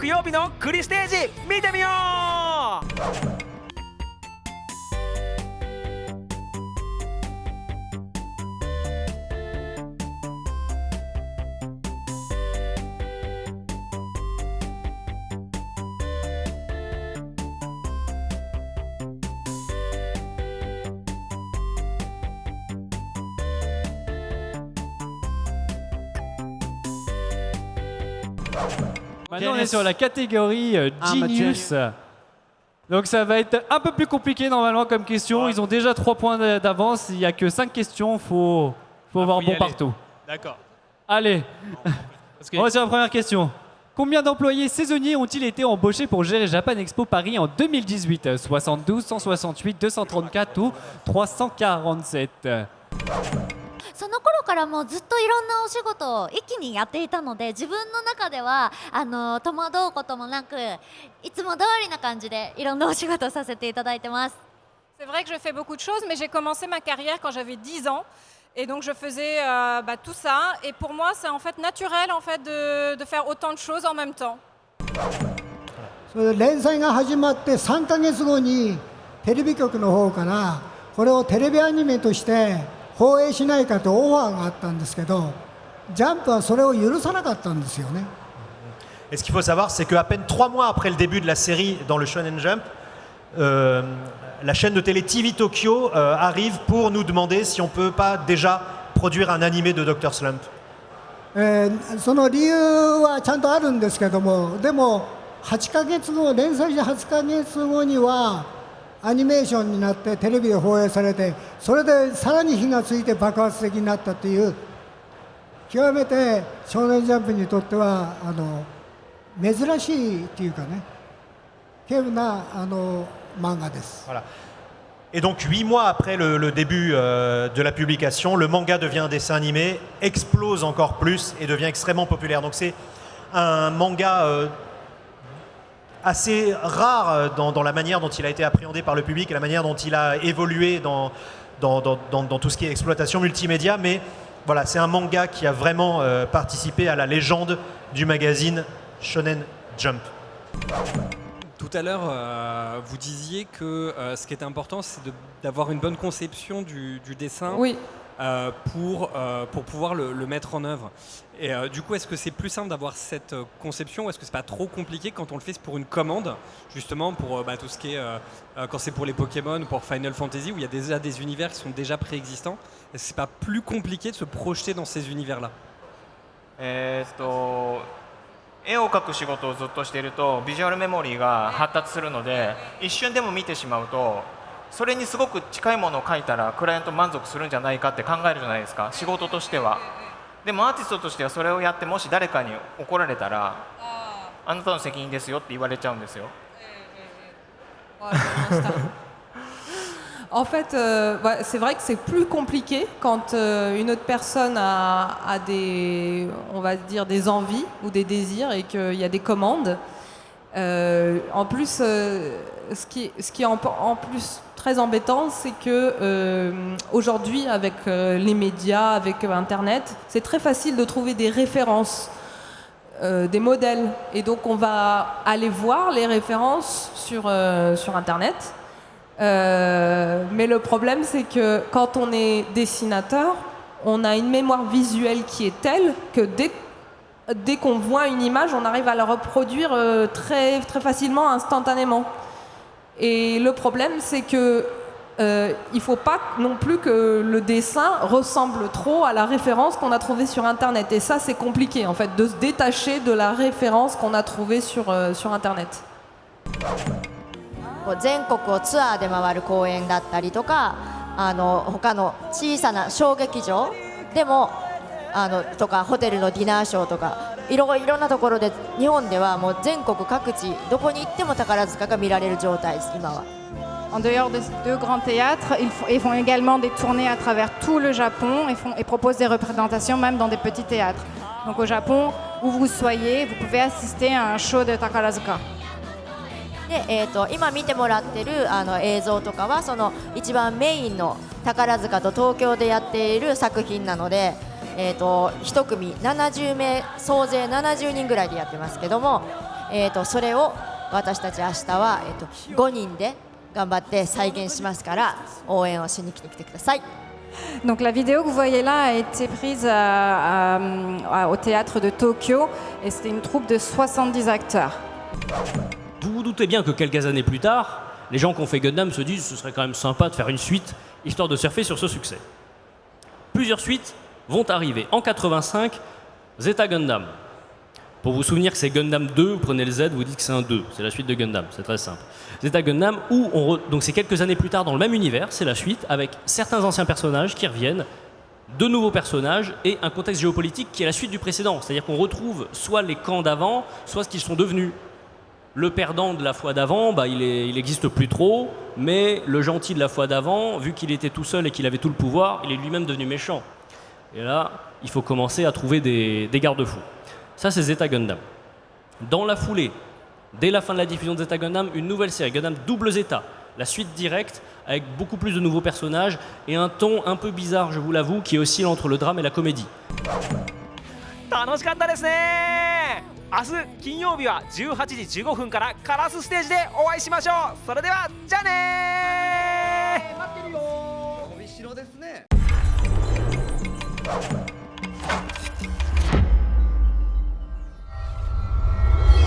木曜日のクリステージ見てみよう。Maintenant, on est sur la catégorie Genius. Donc ça va être un peu plus compliqué normalement comme question. Ils ont déjà 3 points d'avance. Il n'y a que 5 questions. Faut avoir bon partout. D'accord. Allez, on va sur la première question. Combien d'employés saisonniers ont-ils été embauchés pour gérer Japan Expo Paris en 2018 72, 168, 234 ou 347? その頃からもうずっといろんなお仕事を一気にやっていたので、自分の中では戸惑うこともなく、いつも通りな感じでいろんなお仕事をさせていただいてます。 C'est vrai que je fais beaucoup de choses, mais j'ai commencé ma carrière quand j'avais 10 ans. Et donc je faisais tout ça. Et pour moi, c'est en fait naturel en fait, de faire autant de choses en même temps. それで連載が始まって3ヶ月後にテレビ局の方からこれをテレビアニメとして放映しないかとオファーがあったんですけど、ジャンプはそれを許さなかったんですよね。Et ce qu'il faut savoir, c'est qu'à peine 3 mois après le début de la série dans le Shonen Jump, la chaîne de télé TV Tokyo arrive pour nous demander si on peut pas déjà produire un animé de Dr. Slump. その理由はちゃんとあるんですけども、でも8ヶ月後、連載して8ヶ月後にはアニメーションになってテレビで放映されて、それでさらに火がついて爆発的になったという、極めて少年ジャンプにとっては珍しいっていうかね、稀有な漫画です。 Voilà. Et donc 8 mois après le début de la publication, le manga devient un dessin animé, explose encore plus et devient extrêmement populaire. Donc c'est un manga assez rare dans la manière dont il a été appréhendé par le public et la manière dont il a évolué dans tout ce qui est exploitation multimédia. Mais voilà, c'est un manga qui a vraiment participé à la légende du magazine Shonen Jump. Tout à l'heure, vous disiez que ce qui était important, c'est d'avoir une bonne conception du dessin pour pouvoir le mettre en œuvre. Et du coup, est-ce que c'est plus simple d'avoir cette conception ou est-ce que c'est pas trop compliqué quand on le fait pour une commande, justement pour tout ce qui est quand c'est pour les Pokémon ou pour Final Fantasy où il y a déjà des univers qui sont déjà préexistants. Est-ce que c'est pas plus compliqué de se projeter dans ces univers-là? 絵を描く仕事をずっとしているとビジュアルメモリーが発達するので、一瞬でも見てしまうとそれにすごく近いものを描いたらクライアント満足するんじゃないかって考えるじゃないですか、仕事としては。でもアーティストとしてはそれをやってもし誰かに怒られたらあなたの責任ですよって言われちゃうんですよ。 En fait, c'est vrai que c'est plus compliqué quand une autre personne a des, on va dire, des envies ou des désirs et qu'il y a des commandes. En plus, ce qui est en plus très embêtant, c'est que aujourd'hui, avec les médias, avec Internet, c'est très facile de trouver des références, des modèles. Et donc, on va aller voir les références sur Internet. Mais le problème, c'est que quand on est dessinateur, on a une mémoire visuelle qui est telle que dès qu'on voit une image, on arrive à la reproduire très, très facilement, instantanément. Et le problème, c'est que il ne faut pas non plus que le dessin ressemble trop à la référence qu'on a trouvée sur Internet. Et ça, c'est compliqué, en fait, de se détacher de la référence qu'on a trouvée sur Internet. 全国をツアーで回る公演だったりとか、他の小さな小劇場でもとかホテルのディナーショーとかいろんなところで日本ではもう全国各地どこに行っても宝塚が見られる状態です今は。En dehors des deux grands théâtres, ils font également des tournées à travers tout le Japon et proposent des représentations même dans des petits théâtres. Donc au Japon, où vous soyez, vous pouvez assister à un show de Takarazuka. で今見てもらってる映像とかはその一番メインの宝塚と東京でやっている作品なので、1組70名総勢70人ぐらいでやってますけども、それを私たち明日は、5人で頑張って再現しますから応援をしに来てください。 Donc la vidéo que vous voyez là a été prise au théâtre de Tokyo et c'était une troupe de 70 acteurs. Vous vous doutez bien que quelques années plus tard, les gens qui ont fait Gundam se disent ce serait quand même sympa de faire une suite, histoire de surfer sur ce succès. Plusieurs suites vont arriver. En 85, Zeta Gundam. Pour vous souvenir que c'est Gundam 2, vous prenez le Z, vous dites que c'est un 2. C'est la suite de Gundam, c'est très simple. Zeta Gundam, donc c'est quelques années plus tard dans le même univers, c'est la suite, avec certains anciens personnages qui reviennent, de nouveaux personnages et un contexte géopolitique qui est la suite du précédent. C'est-à-dire qu'on retrouve soit les camps d'avant, soit ce qu'ils sont devenus. Le perdant de la fois d'avant, il n'existe plus trop, mais le gentil de la fois d'avant, vu qu'il était tout seul et qu'il avait tout le pouvoir, il est lui-même devenu méchant. Et là, il faut commencer à trouver des garde-fous. Ça, c'est Zeta Gundam. Dans la foulée, dès la fin de la diffusion de Zeta Gundam, une nouvelle série, Gundam Double Zeta, la suite directe, avec beaucoup plus de nouveaux personnages et un ton un peu bizarre, je vous l'avoue, qui oscille entre le drame et la comédie. 楽しかったですね。明日金曜日は18時15分からカラスステージでお会いしましょう。それではじゃあねー。